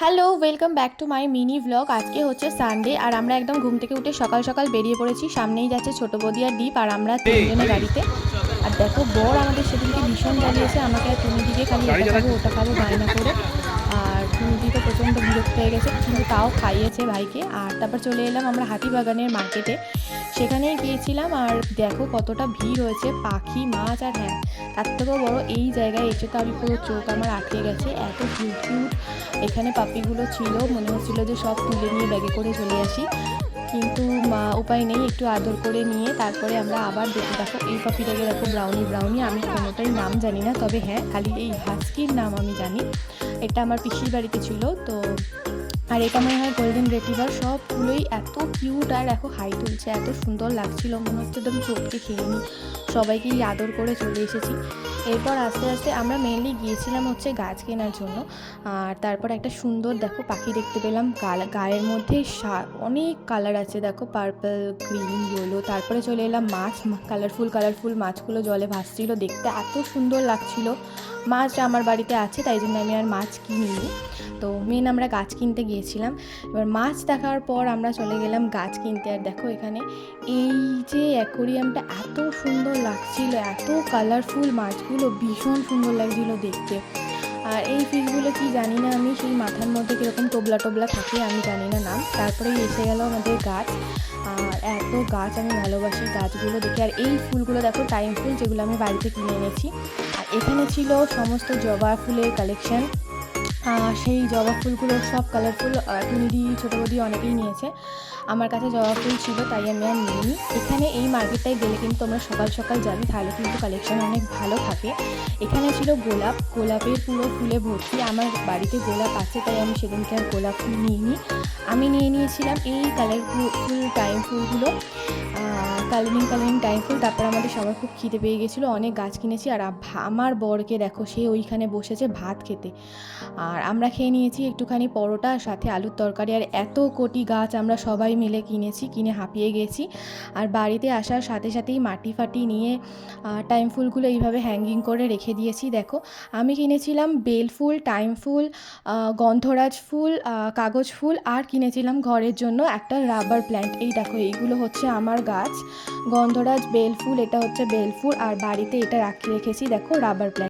Hello, welcome back to my mini vlog. আজকে হচ্ছে Sunday আর আমরা একদম ঘুম থেকে উঠে সকাল সকাল বেরিয়ে পড়েছি। সামনেই যাচ্ছে ছোটো বৌদি আর দীপ, আর আমরা তিনজনে গাড়িতে। আর দেখো, বর আমাদের সেদিনকে ভীষণ জ্বালিয়েছে আমাকে আর টুনিদিকে, খালি এটা খাবো ওটা খাবো বায়না করে। আর টুনিদি তো প্রচণ্ড বিরক্ত হয়ে গেছে, কিন্তু তাও খাইয়েছে ভাইকে। আর তারপর চলে এলাম আমরা হাতিবাগানের মার্কেটে, সেখানেই গিয়েছিলাম। আর দেখো কতটা ভিড় হয়েছে, পাখি, মাছ, আর হ্যাঁ, তার থেকেও বড়, এই জায়গায় এসে তো আমি পুরো চোখ আমার আটকে গেছে। এত কিউট কিউট এখানে পাপিগুলো ছিল, মনে হচ্ছিল যে সব তুলে নিয়ে ব্যাগে করে চলে আসি, কিন্তু উপায় নেই, একটু আদর করে নিয়ে তারপরে আমরা আবার দেখো এই পাপিটাকে দেখো, ব্রাউনি ব্রাউনি। আমি কোনোটাই নাম জানি না, তবে হ্যাঁ, খালি এই হাস্কির নাম আমি জানি। এটা আমার পিসির বাড়িতে ছিল তো। আর এটা মনে হয় গোল্ডেন রেটিভার। সবগুলোই এত কিউট, আর দেখো হাই তুলছে, এত সুন্দর লাগছিল, মনে হচ্ছে একদম চোখকে খেয়ে নিই। সবাইকেই আদর করে চলে এসেছি। এরপর আস্তে আস্তে আমরা মেনলি গিয়েছিলাম হচ্ছে গাছ কেনার জন্য। আর তারপর একটা সুন্দর দেখো পাখি দেখতে পেলাম, গায়ের মধ্যে অনেক কালার আছে, দেখো পার্পল, গ্রিন, ইয়েলো। তারপরে চলে এলাম মাছ, কালারফুল কালারফুল মাছগুলো জলে ভাসছিল, দেখতে এত সুন্দর লাগছিল। মাছ আমার বাড়িতে আছে, তাই জন্য আমি আর মাছ কিনিনি। তো মেন আমরা গাছ কিনতে গিয়েছিলাম। এবার মাছ দেখার পর আমরা চলে গেলাম গাছ কিনতে। আর দেখো এখানে এই যে অ্যাকোরিয়ামটা এত সুন্দর লাগছিল, এত কালারফুল মাছগুলো, ভীষণ সুন্দর লাগছিল দেখতে। আর এই ফিশগুলো কি জানি না আমি, সেই মাথার মধ্যে কীরকম টোবলা টোবলা থাকে, আমি জানি না নাম। তারপরেই এসে গেল আমাদের গাছ। আর এত গাছ আমি ভালোবাসি গাছগুলো দেখে। আর এই ফুলগুলো দেখো, টাইম ফুল, যেগুলো আমি বাড়িতে কিনে এনেছি। আর এখানে ছিল সমস্ত জবা ফুলের কালেকশন। সেই জবা ফুলগুলো সব কালারফুল, টুনিদি, ছোটো বৌদি অনেকেই নিয়েছে। আমার কাছে জবা ফুল ছিল, তাই আমি আর নিইনি। এখানে এই মার্কেটটায় গেলে কিন্তু তোমরা সকাল সকাল যাবে, তাহলে কিন্তু কালেকশন অনেক ভালো থাকে। এখানে ছিল গোলাপ, গোলাপের পুরো ফুলে ভর্তি। আমার বাড়িতে গোলাপ আছে, তাই আমি সেদিনকে আর গোলাপ ফুল নিইনি। আমি নিয়ে নিয়েছিলাম এই কালারফুল টাইম ফুলগুলো, কালারিং টাইম ফুল। তারপর আমাদের সবার খুব খিদে পেয়ে গেছিলো, অনেক গাছ কিনেছি। আর আমার বরকে দেখো, সে ওইখানে বসেছে ভাত খেতে। আর আমরা খেয়ে নিয়েছি একটুখানি পরোটা, সাথে আলুর তরকারি। আর এত কোটি গাছ আমরা সবাই মিলে কিনেছি, কিনে হাঁপিয়ে গেছি। আর বাড়িতে আসার সাথে সাথেই মাটি ফাটি নিয়ে টাইম ফুলগুলো এইভাবে হ্যাঙ্গিং করে রেখে দিয়েছি। দেখো, আমি কিনেছিলাম বেল ফুল, টাইম ফুল, গন্ধরাজ ফুল, কাগজ ফুল, আর কিনেছিলাম ঘরের জন্য একটা রাবার প্ল্যান্ট। এই দেখো, এইগুলো হচ্ছে আমার গাছ, গন্ধরাজ, বেল ফুল, এটা হচ্ছে বেল ফুল। আর বাড়িতে এটা রেখেছি দেখো, রাবার প্ল্যান্ট।